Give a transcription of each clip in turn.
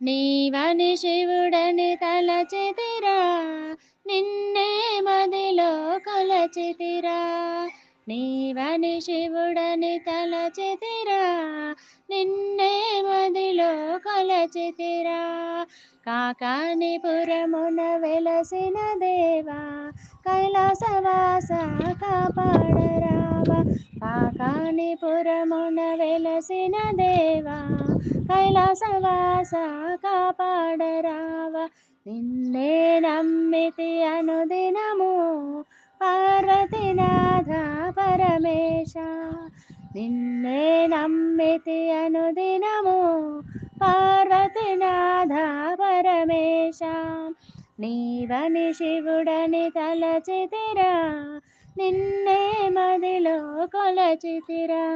నీవని శివుడని తలచితిరా, నిన్నే మదిలో కొలచితిరా. నీవని శివుడని తలచితిరా, నిన్నే మదిలో కొలచితిరా. కాకానిపురమున వెలసిన దేవా, కైలాసవాస కాపాడరావా. కాకానిపురమున వెలసిన దేవా, కైలాసవాస కాపాడరావా. నిన్నే నమ్మితి అనుదినము, పార్వతీనాథ పరమేశ. నిన్నే నమ్మితి అనుదినము, పార్వతీనాథ పరమేశ. నీవని శివుడని తలచితిరా, నిన్నే మదిలో కొలచితిరా.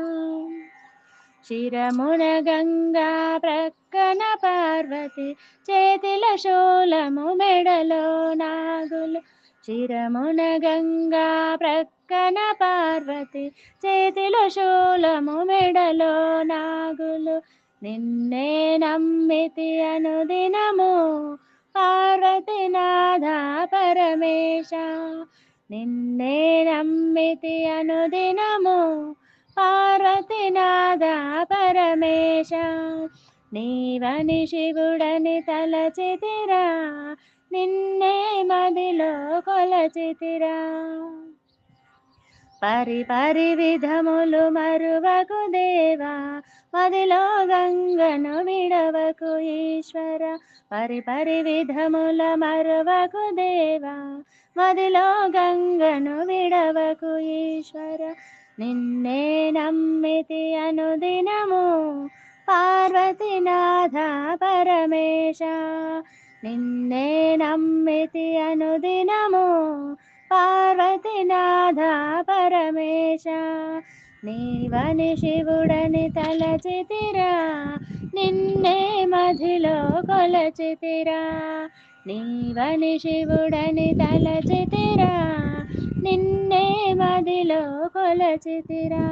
శిరమున గంగా ప్రక్కన పార్వతి, చేతిల శూలము మెడలో నాగులు. శిరమున గంగా ప్రక్కన పార్వతి, చేతిలో శూలము మెడలో నాగులు. నిన్నే నమ్మితి అనుదినము, పార్వతీనాథ పరమేశ. నిన్నే నమ్మితి అనుదినము, పార్వతీనాథ పరమేశ. నీవని శివుడని తలచితిరా, నిన్నే మదిలో కొలచితిరా. పరిపరి విధములు మరువకు దేవా, మదిలో గంగను విడవకు ఈశ్వర. పరిపరి విధముల మరువకు దేవా, మదిలో గంగను విడవకు ఈశ్వర. నిన్నే నమ్మితి అనుదినము, పార్వతీనాథ పరమేశ. నిన్నే నమ్మితి అనుదినము, పార్వతీనాథ పరమేశ. నీవని శివుడని తలచితిరా, నిన్నే మదిలో కొలచితిరా. నీవని శివుడని తలచితిరా, నిన్నే మదిలో కొలచితిరా.